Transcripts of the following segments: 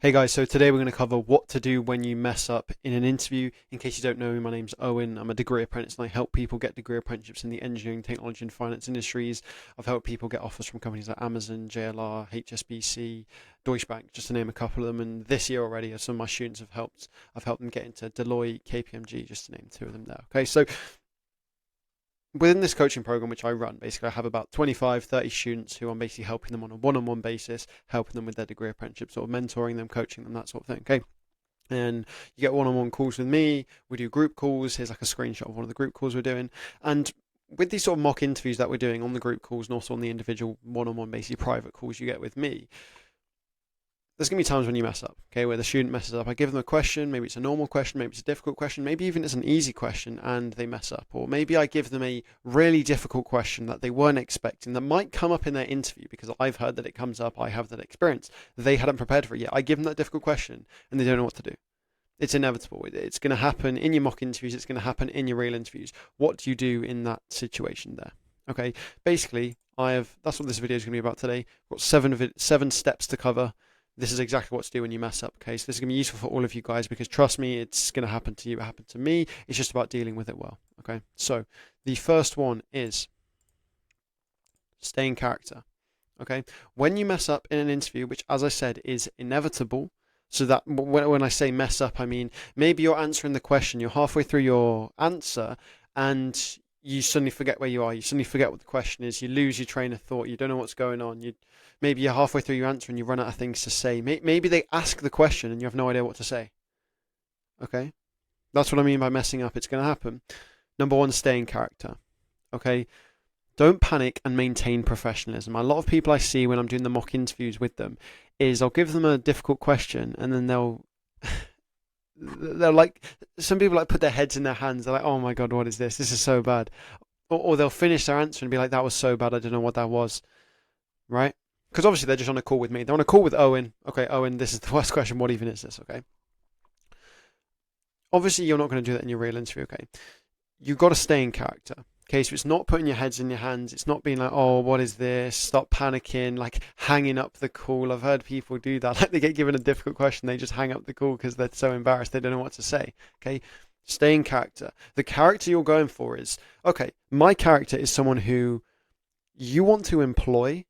Hey guys, so today we're going to cover what to do when you mess up in an interview. In case you don't know me, my name's Owen. I'm a degree apprentice and I help people get degree apprenticeships in the engineering, technology and finance industries. I've helped people get offers from companies like Amazon, JLR, HSBC, Deutsche Bank, just to name a couple of them. And this year already, some of my students I've helped them get into Deloitte, KPMG, just to name two of them there. Okay, so within this coaching program, which I run, basically I have about 25, 30 students who I'm basically helping them on a one-on-one basis, helping them with their degree apprenticeship, sort of mentoring them, coaching them, that sort of thing. Okay. And you get one-on-one calls with me. We do group calls. Here's like a screenshot of one of the group calls we're doing. And with these sort of mock interviews that we're doing on the group calls and also on the individual one-on-one, basically private calls you get with me, there's going to be times when you mess up, okay, where the student messes up. I give them a question, maybe it's a normal question, maybe it's a difficult question, maybe even it's an easy question and they mess up. Or maybe I give them a really difficult question that they weren't expecting that might come up in their interview because I've heard that it comes up, I have that experience. They hadn't prepared for it yet. I give them that difficult question and they don't know what to do. It's inevitable. It's going to happen in your mock interviews. It's going to happen in your real interviews. What do you do in that situation there? Okay, basically, that's what this video is going to be about today. I've got seven steps to cover. This is exactly what to do when you mess up. Okay, so this is going to be useful for all of you guys because trust me, it's going to happen to you. It happened to me. It's just about dealing with it well. Okay, so the first one is stay in character. Okay, when you mess up in an interview, which as I said is inevitable, so that when I say mess up, I mean maybe you're answering the question, you're halfway through your answer, and you suddenly forget where you are. You suddenly forget what the question is. You lose your train of thought. You don't know what's going on. Maybe you're halfway through your answer and you run out of things to say. Maybe they ask the question and you have no idea what to say. Okay, that's what I mean by messing up. It's going to happen. Number one, stay in character. Okay, don't panic and maintain professionalism. A lot of people I see when I'm doing the mock interviews with them is I'll give them a difficult question and then they'll like, some people like put their heads in their hands. They're like, oh my God, what is this? This is so bad. Or they'll finish their answer and be like, that was so bad. I don't know what that was. Right? Because obviously they're just on a call with me. They're on a call with Owen. Okay, Owen, this is the worst question. What even is this? Okay. Obviously you're not going to do that in your real interview. Okay. You've got to stay in character. Okay, so it's not putting your heads in your hands. It's not being like, oh, what is this? Stop panicking, like hanging up the call. I've heard people do that. Like they get given a difficult question, they just hang up the call because they're so embarrassed they don't know what to say. Okay, stay in character. The character you're going for is, okay, my character is someone who you want to employ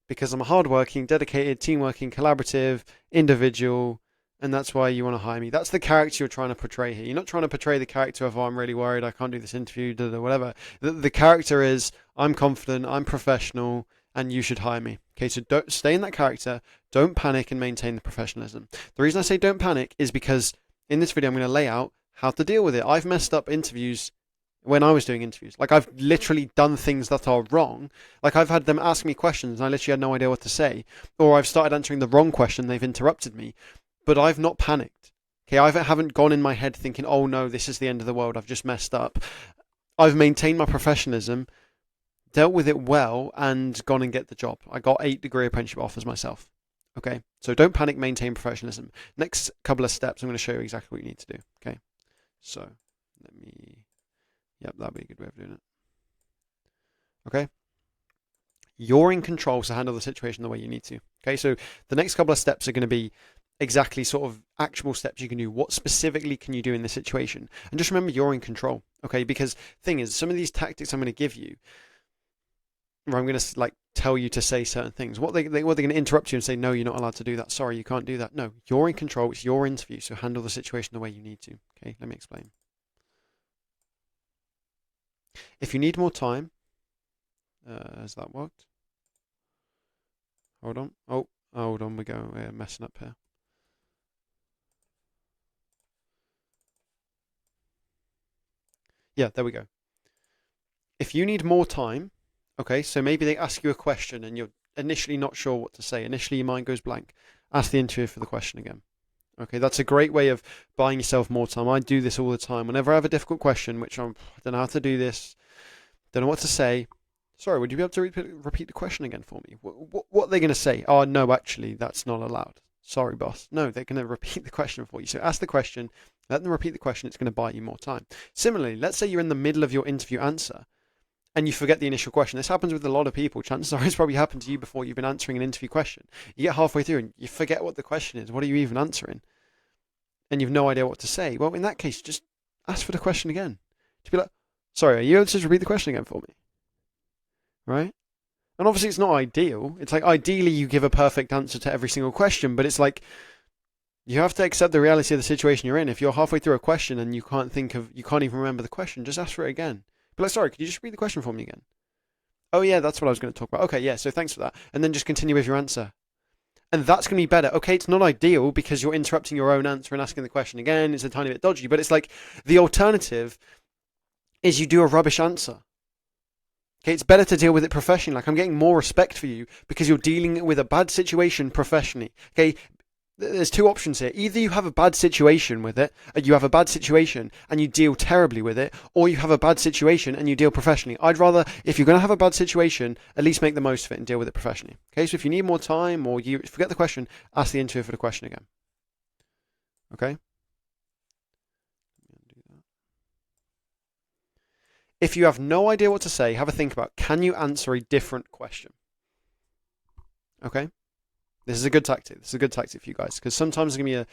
because I'm a hardworking, dedicated, team-working, collaborative individual, and that's why you want to hire me. That's the character you're trying to portray here. You're not trying to portray the character of, oh, I'm really worried, I can't do this interview, whatever. The character is, I'm confident, I'm professional, and you should hire me. Okay, so don't stay in that character, don't panic, and maintain the professionalism. The reason I say don't panic is because in this video I'm going to lay out how to deal with it. I've messed up interviews when I was doing interviews. Like I've literally done things that are wrong. Like I've had them ask me questions and I literally had no idea what to say. Or I've started answering the wrong question, they've interrupted me. But I've not panicked. Okay, I haven't gone in my head thinking, oh no, this is the end of the world, I've just messed up. I've maintained my professionalism, dealt with it well, and gone and get the job. I got 8 degree apprenticeship offers myself. Okay, so don't panic, maintain professionalism. Next couple of steps, I'm going to show you exactly what you need to do. Okay, so yep, that'd be a good way of doing it. Okay, you're in control, so handle the situation the way you need to. Okay, so the next couple of steps are going to be exactly sort of actual steps you can do. What specifically can you do in this situation? And just remember, you're in control. Okay, because thing is, some of these tactics I'm going to give you, where I'm going to like tell you to say certain things, what they're going to interrupt you and say, no, you're not allowed to do that. Sorry, you can't do that. No, you're in control. It's your interview, so handle the situation the way you need to. Okay, let me explain. If you need more time, has that worked? Hold on. Oh, hold on. We're messing up here. Yeah, there we go. If you need more time, okay, so maybe they ask you a question and you're initially not sure what to say. Initially, your mind goes blank. Ask the interviewer for the question again. Okay, that's a great way of buying yourself more time. I do this all the time. Whenever I have a difficult question, which I don't know how to do this, don't know what to say. Sorry, would you be able to repeat the question again for me? What are they going to say? Oh, no, actually, that's not allowed. Sorry, boss. No, they're going to repeat the question for you. So ask the question, let them repeat the question. It's going to buy you more time. Similarly, let's say you're in the middle of your interview answer and you forget the initial question. This happens with a lot of people. Chances are it's probably happened to you before you've been answering an interview question. You get halfway through and you forget what the question is. What are you even answering? And you've no idea what to say. Well, in that case, just ask for the question again. To be like, sorry, are you able to just repeat the question again for me? Right? And obviously it's not ideal. It's like ideally you give a perfect answer to every single question, but it's like you have to accept the reality of the situation you're in. If you're halfway through a question and you can't even remember the question, just ask for it again. Be like, sorry, could you just repeat the question for me again? Oh yeah, that's what I was going to talk about. Okay, yeah, so thanks for that. And then just continue with your answer. And that's going to be better. Okay, it's not ideal because you're interrupting your own answer and asking the question again. It's a tiny bit dodgy, but it's like the alternative is you do a rubbish answer. Okay, it's better to deal with it professionally. Like, I'm getting more respect for you because you're dealing with a bad situation professionally. Okay, there's two options here. Either you have a bad situation with it, you have a bad situation and you deal terribly with it, or you have a bad situation and you deal professionally. I'd rather, if you're going to have a bad situation, at least make the most of it and deal with it professionally. Okay, so if you need more time or you forget the question, ask the interviewer for the question again. Okay? If you have no idea what to say, have a think about, can you answer a different question? Okay? This is a good tactic. This is a good tactic for you guys, because sometimes there's going to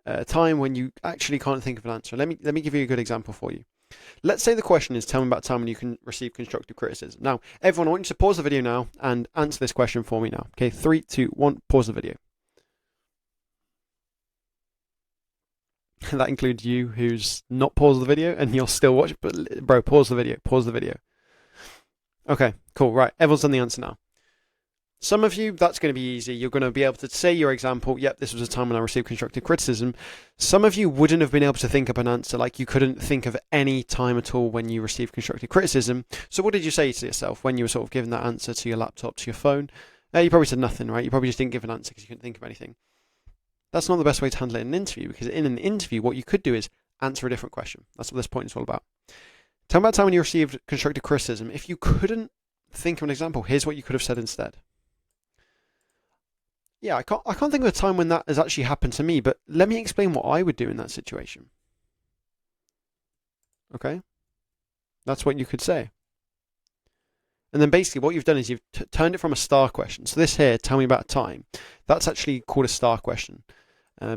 be a time when you actually can't think of an answer. Let me give you a good example for you. Let's say the question is, tell me about a time when you can receive constructive criticism. Now, everyone, I want you to pause the video now and answer this question for me now. Okay, 3, 2, 1, pause the video. That includes you who's not paused the video and you'll still watch, but bro, pause the video, pause the video. Okay, cool, right, everyone's done the answer now. Some of you, that's going to be easy. You're going to be able to say your example, yep, this was a time when I received constructive criticism. Some of you wouldn't have been able to think up an answer, like you couldn't think of any time at all when you received constructive criticism. So what did you say to yourself when you were sort of giving that answer to your laptop, to your phone? You probably said nothing, right? You probably just didn't give an answer because you couldn't think of anything. That's not the best way to handle it in an interview, because in an interview, what you could do is answer a different question. That's what this point is all about. Tell me about a time when you received constructive criticism. If you couldn't think of an example, here's what you could have said instead. Yeah, I can't think of a time when that has actually happened to me, but let me explain what I would do in that situation. Okay? That's what you could say. And then basically what you've done is you've turned it from a star question. So this here, tell me about a time. That's actually called a star question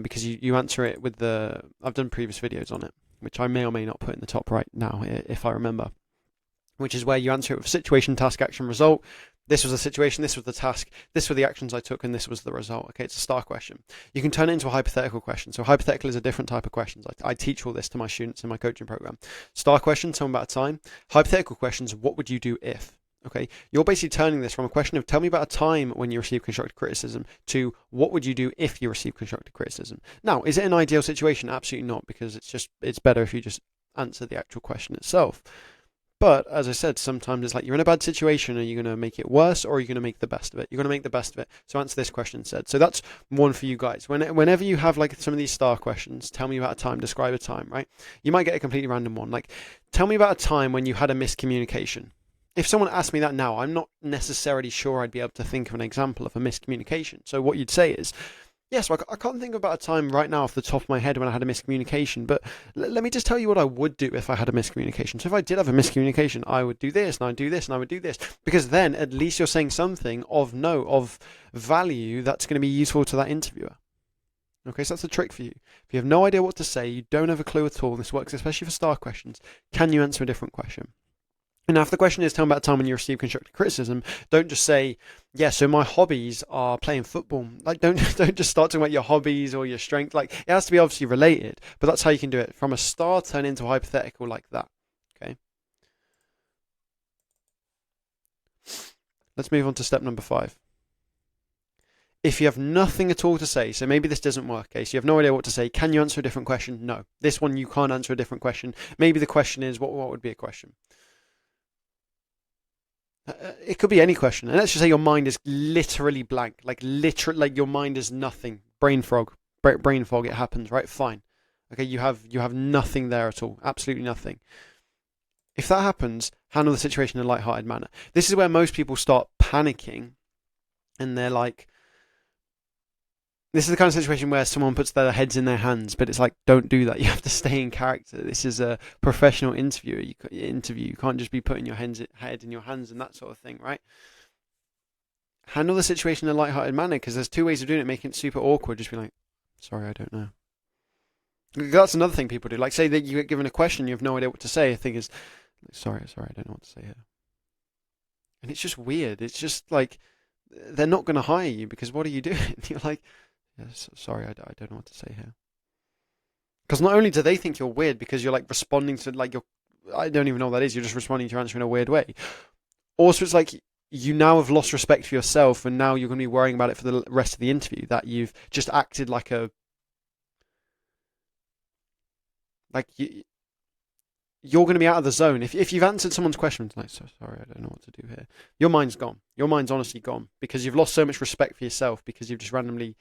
because you answer it with I've done previous videos on it, which I may or may not put in the top right now if I remember, which is where you answer it with situation, task, action, result. This was the situation, this was the task, this were the actions I took, and this was the result. Okay, it's a star question. You can turn it into a hypothetical question. So hypothetical is a different type of questions. I teach all this to my students in my coaching program. Star question, tell me about a time. Hypothetical questions, what would you do if? Okay, you're basically turning this from a question of tell me about a time when you received constructive criticism to what would you do if you received constructive criticism. Now, is it an ideal situation? Absolutely not, because it's better if you just answer the actual question itself. But as I said, sometimes it's like you're in a bad situation. Are you going to make it worse, or are you going to make the best of it? You're going to make the best of it. So answer this question instead. So that's one for you guys. Whenever you have like some of these star questions, tell me about a time, describe a time, right? You might get a completely random one. Like, tell me about a time when you had a miscommunication. If someone asked me that now, I'm not necessarily sure I'd be able to think of an example of a miscommunication. So what you'd say is, yes, I can't think about a time right now off the top of my head when I had a miscommunication, but let me just tell you what I would do if I had a miscommunication. So if I did have a miscommunication, I would do this, and I'd do this, and I would do this. Because then at least you're saying something of value that's going to be useful to that interviewer. Okay, so that's a trick for you. If you have no idea what to say, you don't have a clue at all, and this works especially for star questions, can you answer a different question? And now if the question is, tell me about a time when you received constructive criticism, don't just say, yeah, so my hobbies are playing football. Like, don't just start talking about your hobbies or your strength. Like, it has to be obviously related, but that's how you can do it. From a star, turn into a hypothetical like that. Okay. Let's move on to step number 5. If you have nothing at all to say, so maybe this doesn't work, okay, so you have no idea what to say, can you answer a different question? No. This one, you can't answer a different question. Maybe the question is, what would be a question? It could be any question, and let's just say your mind is literally blank, like your mind is nothing. Brain fog. It happens, right? Fine. Okay, you have nothing there at all, absolutely nothing. If that happens, handle the situation in a light-hearted manner. This is where most people start panicking, and they're like, This is the kind of situation where someone puts their heads in their hands, but it's like, don't do that. You have to stay in character. This is a professional interview. You can't just be putting your head in your hands and that sort of thing, right? Handle the situation in a lighthearted manner, because there's two ways of doing it, making it super awkward. Just be like, sorry, I don't know. That's another thing people do. Like, say that you get given a question, you have no idea what to say. The thing is, sorry, I don't know what to say here. And it's just weird. It's just like, they're not going to hire you because what are you doing? You're like, yeah, sorry, I don't know what to say here. Because not only do they think you're weird because you're like responding to like I don't even know what that is. You're just responding to your answer in a weird way. Also, it's like you now have lost respect for yourself, and now you're going to be worrying about it for the rest of the interview, that you've just acted like you're going to be out of the zone. If you've answered someone's question, like, so sorry, I don't know what to do here. Your mind's gone. Your mind's honestly gone because you've lost so much respect for yourself because you've just randomly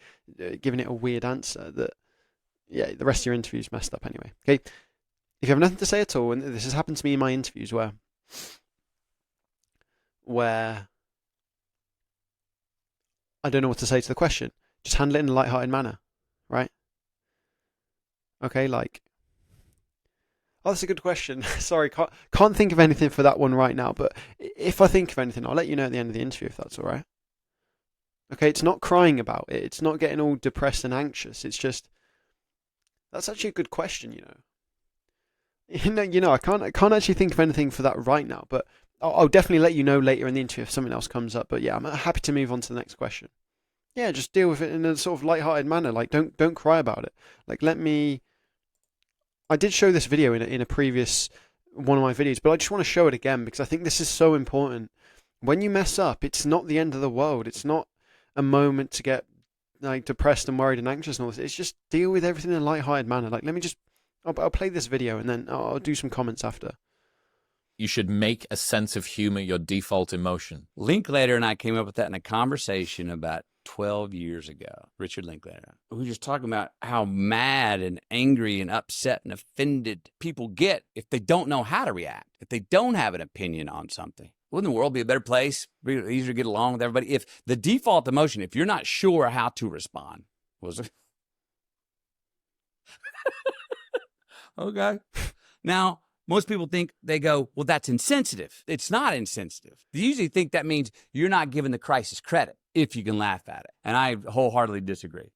given it a weird answer that, yeah, the rest of your interview's messed up anyway. Okay, if you have nothing to say at all, and this has happened to me in my interviews where I don't know what to say to the question, just handle it in a lighthearted manner, right? Okay, like, oh, that's a good question. Sorry, can't think of anything for that one right now, but if I think of anything, I'll let you know at the end of the interview if that's all right. Okay, it's not crying about it. It's not getting all depressed and anxious. It's just, that's actually a good question, you know. I can't actually think of anything for that right now, but I'll definitely let you know later in the interview if something else comes up. But yeah, I'm happy to move on to the next question. Yeah, just deal with it in a sort of lighthearted manner. Like, don't cry about it. Like, I did show this video in a previous one of my videos, but I just want to show it again because I think this is so important. When you mess up, it's not the end of the world. It's not a moment to get like depressed and worried and anxious and all this. It's just deal with everything in a lighthearted manner. Like, I'll play this video and then I'll do some comments after. You should make a sense of humor your default emotion. Linklater and I came up with that in a conversation about 12 years ago. Richard Linklater. We were just talking about how mad and angry and upset and offended people get if they don't know how to react, if they don't have an opinion on something. Wouldn't the world be a better place? Be easier to get along with everybody? If the default emotion, if you're not sure how to respond, was it? Okay. Now, most people think, they go, well, that's insensitive. It's not insensitive. They usually think that means you're not giving the crisis credit if you can laugh at it. And I wholeheartedly disagree.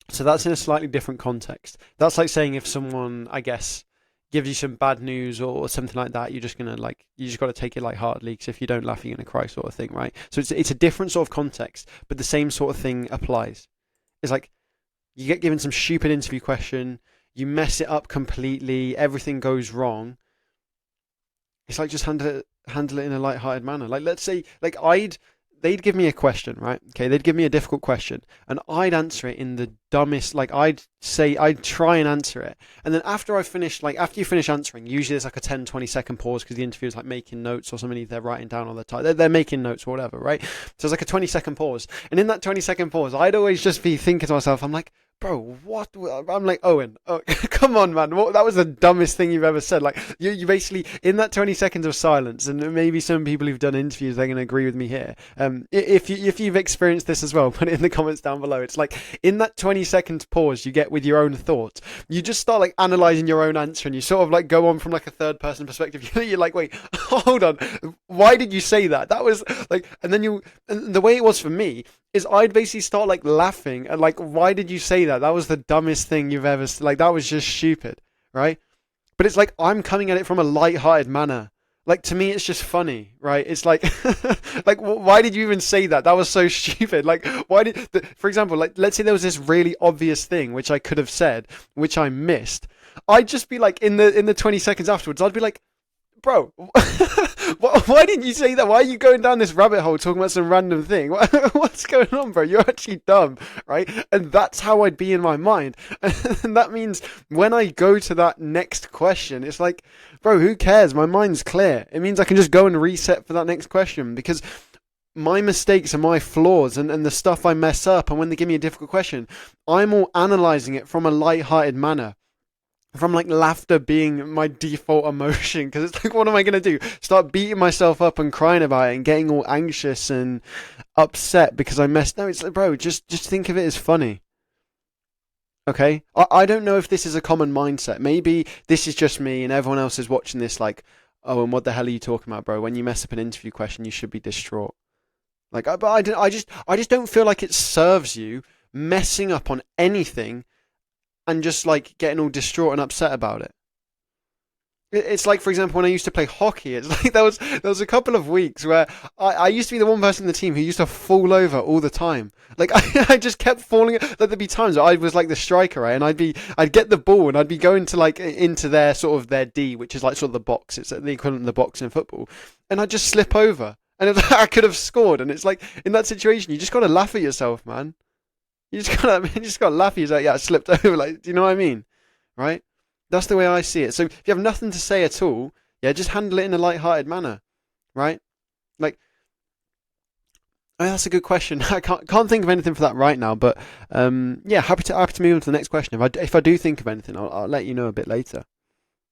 So that's in a slightly different context. That's like saying if someone, I guess, gives you some bad news or something like that, you just got to take it lightheartedly because if you don't laugh, you're going to cry, sort of thing, right? So it's a different sort of context, but the same sort of thing applies. It's like you get given some stupid interview question, you mess it up completely, everything goes wrong. It's like just handle it in a lighthearted manner. Like, let's say, like they'd give me a question, right? Okay, they'd give me a difficult question, and I'd answer it in the dumbest. Like, I'd try and answer it, and then after you finish answering, usually there's like a 10-20 second pause because the interviewer's like making notes or something. They're writing down all the time. They're making notes or whatever, right? So there's like a 20 second pause, and in that 20 second pause, I'd always just be thinking to myself, I'm like, bro, what? I'm like, Owen, come on, man. That was the dumbest thing you've ever said. Like, you basically, in that 20 seconds of silence, and maybe some people who've done interviews, they're going to agree with me here. If you've experienced this as well, put it in the comments down below. It's like, in that 20 second pause you get with your own thoughts, you just start like analysing your own answer, and you sort of like go on from like a third person perspective. You're like, wait, hold on. Why did you say that? That was like, and the way it was for me, is I'd basically start like laughing and like, why did you say that? That was the dumbest thing you've ever, like, that was just stupid, right? But it's like, I'm coming at it from a light-hearted manner. Like, to me, it's just funny, right? It's like, like, why did you even say that? That was so stupid. Like, for example, like, let's say there was this really obvious thing which I could have said, which I missed. I'd just be like, in the 20 seconds afterwards, I'd be like, bro, why didn't you say that? Why are you going down this rabbit hole talking about some random thing? What's going on, bro? You're actually dumb, right? And that's how I'd be in my mind. And that means when I go to that next question, it's like, bro, who cares? My mind's clear. It means I can just go and reset for that next question, because my mistakes and my flaws and the stuff I mess up, and when they give me a difficult question, I'm all analysing it from a light-hearted manner. from like laughter being my default emotion, because it's like, what am I gonna do? Start beating myself up and crying about it and getting all anxious and upset because I messed. No, it's like, bro, just think of it as funny. Okay, I don't know if this is a common mindset. Maybe this is just me, and everyone else is watching this like, oh, and what the hell are you talking about, bro? When you mess up an interview question, you should be distraught. Like, I just don't feel like it serves you messing up on anything and just like getting all distraught and upset about it. It's like, for example, when I used to play hockey, it's like there was a couple of weeks where I used to be the one person in the team who used to fall over all the time. Like I just kept falling. Like there'd be times where I was like the striker, right? And I'd get the ball and I'd be going to like into their sort of their D, which is like sort of the box. It's the equivalent of the box in football, and I'd just slip over, and it's like I could have scored. And it's like in that situation, you just got to laugh at yourself, man. You just got to laugh at yourself. Yeah, I slipped over. Like, do you know what I mean? Right? That's the way I see it. So if you have nothing to say at all, yeah, just handle it in a light-hearted manner, right? Like, oh, that's a good question. I can't think of anything for that right now, but yeah, happy to move on to the next question. If I do think of anything, I'll let you know a bit later.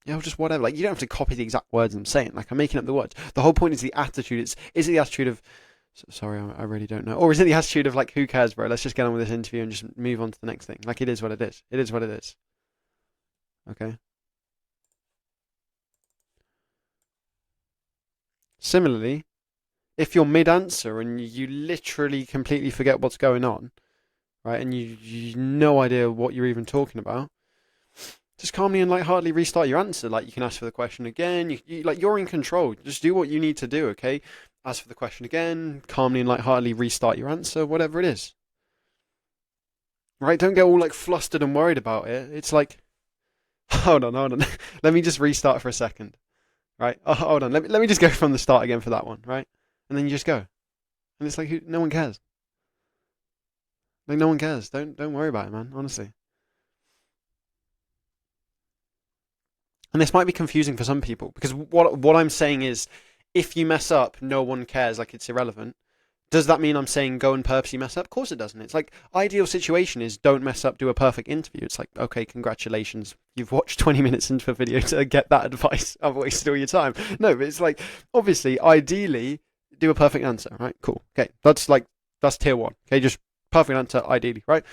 Yeah, or just whatever. Like, you don't have to copy the exact words I'm saying. Like, I'm making up the words. The whole point is the attitude. Is it the attitude of, sorry, I really don't know, or is it the attitude of like, who cares, bro? Let's just get on with this interview and just move on to the next thing. Like, it is what it is. It is what it is. Okay. Similarly, if you're mid-answer and you literally completely forget what's going on, right, and you no idea what you're even talking about, just calmly and lightheartedly restart your answer. Like, you can ask for the question again. Like, you're in control. Just do what you need to do. Okay, ask for the question again. Calmly and lightheartedly restart your answer. Whatever it is. Right? Don't get all like flustered and worried about it. It's like, hold on. Let me just restart for a second. Right? Oh, hold on. Let me just go from the start again for that one. Right? And then you just go. And it's like, no one cares. Like, no one cares. Don't worry about it, man. Honestly. And this might be confusing for some people, because what I'm saying is, if you mess up, no one cares. Like, it's irrelevant. Does that mean I'm saying go and purposely mess up? Of course it doesn't. It's like, ideal situation is don't mess up, do a perfect interview. It's like, okay, congratulations. You've watched 20 minutes into a video to get that advice. I've wasted all your time. No, but it's like, obviously, ideally, do a perfect answer, right? Cool. Okay, that's tier one. Okay, just perfect answer, ideally, right?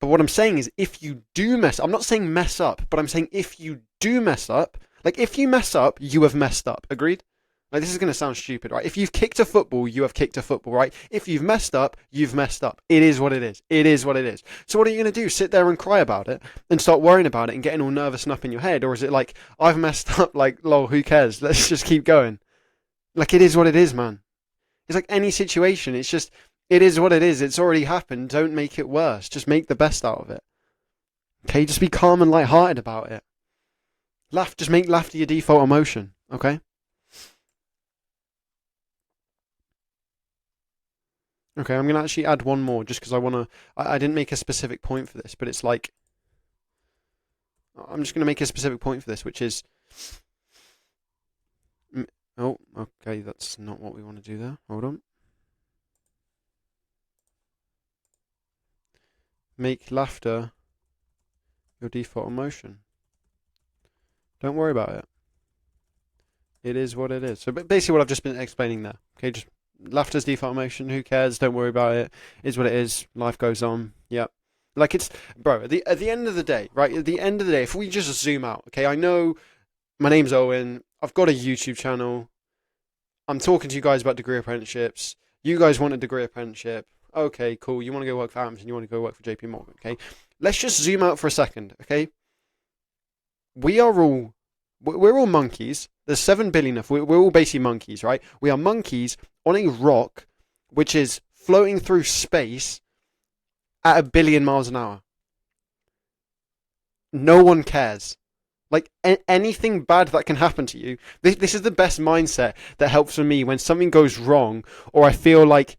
But what I'm saying is, if you do mess, I'm not saying mess up, but I'm saying if you do mess up, like if you mess up, you have messed up. Agreed? Like, this is going to sound stupid, right? If you've kicked a football, you have kicked a football, right? If you've messed up, you've messed up. It is what it is. It is what it is. So what are you going to do? Sit there and cry about it and start worrying about it and getting all nervous and up in your head? Or is it like, I've messed up, like, lol, who cares? Let's just keep going. Like, it is what it is, man. It's like any situation. It's just, it is what it is. It's already happened. Don't make it worse. Just make the best out of it. Okay? Just be calm and lighthearted about it. Just make laughter your default emotion. Okay? Okay, I'm going to actually add one more just because I want to. I didn't make a specific point for this, but it's like, I'm just going to make a specific point for this, which is. Oh, okay, that's not what we want to do there. Hold on. Make laughter your default emotion. Don't worry about it. It is what it is. So basically what I've just been explaining there. Okay, just laughter's default emotion. Who cares? Don't worry about it. It is what it is. Life goes on. Yep. Like, it's, bro, at the end of the day, right? At the end of the day, if we just zoom out, okay, I know my name's Owen. I've got a YouTube channel. I'm talking to you guys about degree apprenticeships. You guys want a degree apprenticeship. Okay, cool. You want to go work for Amazon. You want to go work for JP Morgan. Okay. Let's just zoom out for a second. Okay. We're all monkeys. There's 7 billion of. We're all basically monkeys, right? We are monkeys on a rock, which is floating through space at 1 billion miles an hour. No one cares. Like, anything bad that can happen to you. This is the best mindset that helps for me when something goes wrong, or I feel like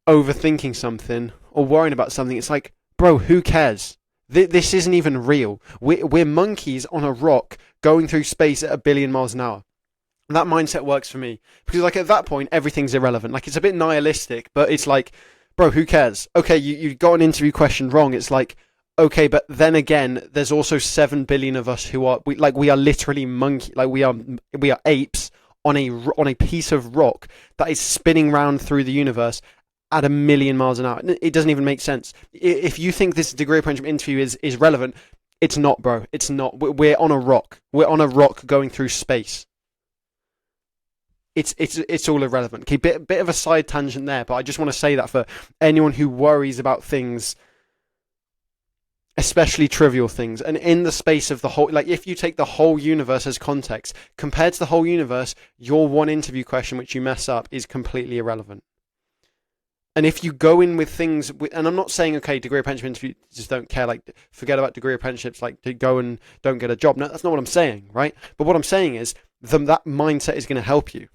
overthinking something or worrying about something. It's like, bro, who cares? This isn't even real. We're monkeys on a rock going through space at 1 billion miles an hour. And that mindset works for me. Because, like, at that point, everything's irrelevant. Like, it's a bit nihilistic, but it's like, bro, who cares? Okay, you got an interview question wrong. It's like, Okay, but then again, there's also 7 billion of us who are we are literally monkey, like we are apes on a piece of rock that is spinning round through the universe at 1,000,000 miles an hour. It doesn't even make sense. If you think this degree apprenticeship interview is relevant, it's not, bro. It's not. We're on a rock. We're on a rock going through space. It's all irrelevant. Okay, bit of a side tangent there, but I just want to say that for anyone who worries about things, especially trivial things, and in the space of the whole, like if you take the whole universe as context compared to the whole universe, your one interview question which you mess up is completely irrelevant. And if you go in with things, and I'm not saying, okay, degree apprenticeship interviews just don't care, like forget about degree apprenticeships, like to go and don't get a job. No, that's not what I'm saying, right? But what I'm saying is that mindset is going to help you.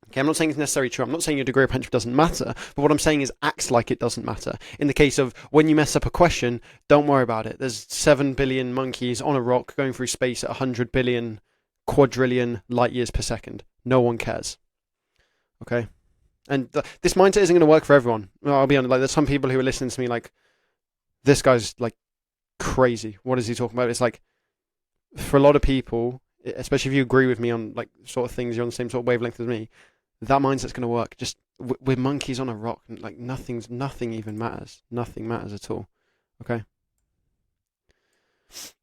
Okay, I'm not saying it's necessarily true. I'm not saying your degree apprenticeship doesn't matter, but what I'm saying is act like it doesn't matter. In the case of when you mess up a question, don't worry about it. There's 7 billion monkeys on a rock going through space at 100 billion quadrillion light years per second. No one cares. Okay? And this mindset isn't going to work for everyone. I'll be honest. Like, there's some people who are listening to me like, this guy's like crazy. What is he talking about? It's like, for a lot of people, especially if you agree with me on like sort of things, you're on the same sort of wavelength as me, that mindset's going to work. Just we're monkeys on a rock. Like nothing even matters. Nothing matters at all. Okay.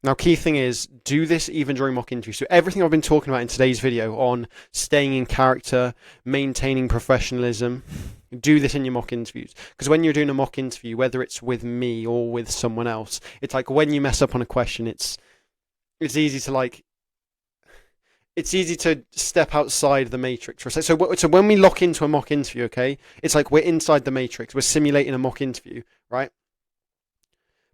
Now, key thing is, do this even during mock interviews. So everything I've been talking about in today's video on staying in character, maintaining professionalism, do this in your mock interviews. Because when you're doing a mock interview, whether it's with me or with someone else, it's like when you mess up on a question, it's easy to step outside the matrix for a second. So when we lock into a mock interview, okay, it's like we're inside the matrix. We're simulating a mock interview, right?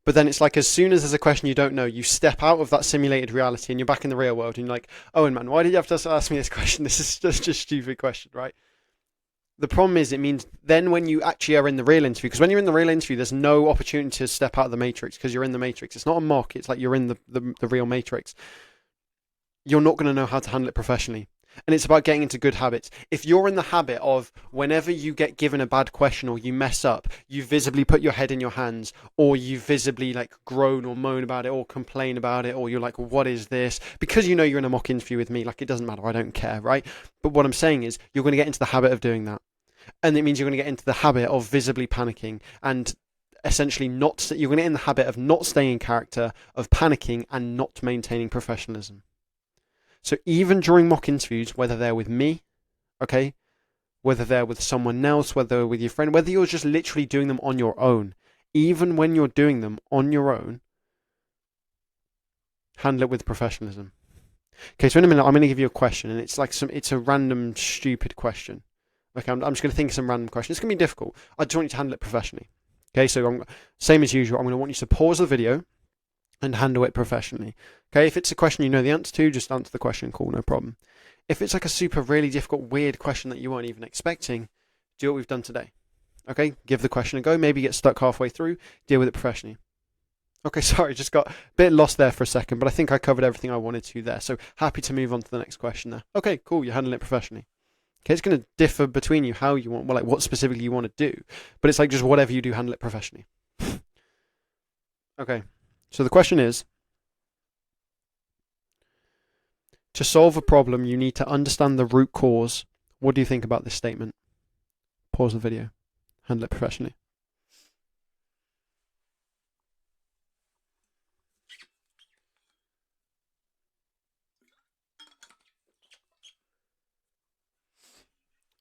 But then it's like as soon as there's a question you don't know, you step out of that simulated reality and you're back in the real world. And you're like, Owen, man, why did you have to ask me this question? This is just a stupid question, right? The problem is it means then when you actually are in the real interview, because when you're in the real interview, there's no opportunity to step out of the matrix because you're in the matrix. It's not a mock. It's like you're in the real matrix. You're not going to know how to handle it professionally. And it's about getting into good habits. If you're in the habit of whenever you get given a bad question or you mess up, you visibly put your head in your hands, or you visibly like groan or moan about it or complain about it, or you're like, what is this? Because you know you're in a mock interview with me, like it doesn't matter, I don't care, right? But what I'm saying is you're going to get into the habit of doing that. And it means you're going to get into the habit of visibly panicking and essentially you're going to get in the habit of not staying in character, of panicking and not maintaining professionalism. So even during mock interviews, whether they're with me, okay, whether they're with someone else, whether they're with your friend, whether you're just literally doing them on your own, even when you're doing them on your own, handle it with professionalism. Okay, so in a minute, I'm going to give you a question, and it's a random, stupid question. Okay, I'm just going to think of some random question. It's going to be difficult. I just want you to handle it professionally. Okay, so same as usual, I'm going to want you to pause the video and handle it professionally. Okay, if it's a question you know the answer to, just answer the question, cool, no problem. If it's like a super really difficult, weird question that you weren't even expecting, do what we've done today. Okay, give the question a go, maybe get stuck halfway through, deal with it professionally. Okay, sorry, just got a bit lost there for a second, but I think I covered everything I wanted to there, so happy to move on to the next question there. Okay, cool, you're handling it professionally. Okay, it's going to differ between you how you want, well, like what specifically you want to do, but it's like just whatever you do, handle it professionally. Okay. So the question is, to solve a problem, you need to understand the root cause. What do you think about this statement? Pause the video. Handle it professionally.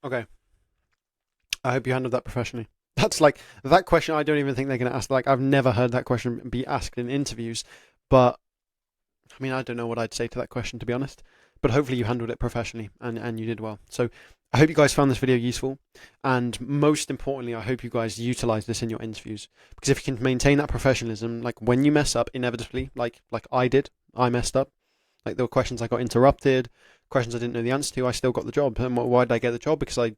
Okay. I hope you handled that professionally. That's like, that question I don't even think they're going to ask. Like, I've never heard that question be asked in interviews, but I mean, I don't know what I'd say to that question, to be honest, but hopefully you handled it professionally and you did well. So I hope you guys found this video useful, and most importantly, I hope you guys utilize this in your interviews, because if you can maintain that professionalism, like when you mess up inevitably, like I did, I messed up, like there were questions I got interrupted, questions I didn't know the answer to, I still got the job. And why did I get the job? Because I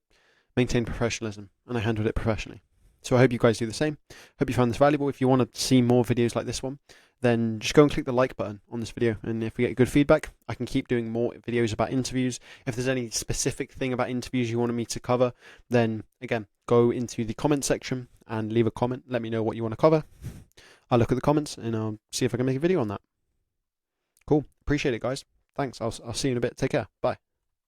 maintained professionalism and I handled it professionally. So I hope you guys do the same. Hope you found this valuable. If you want to see more videos like this one, then just go and click the like button on this video. And if we get good feedback, I can keep doing more videos about interviews. If there's any specific thing about interviews you wanted me to cover, then again, go into the comment section and leave a comment. Let me know what you want to cover. I'll look at the comments and I'll see if I can make a video on that. Cool. Appreciate it, guys. Thanks. I'll see you in a bit. Take care. Bye.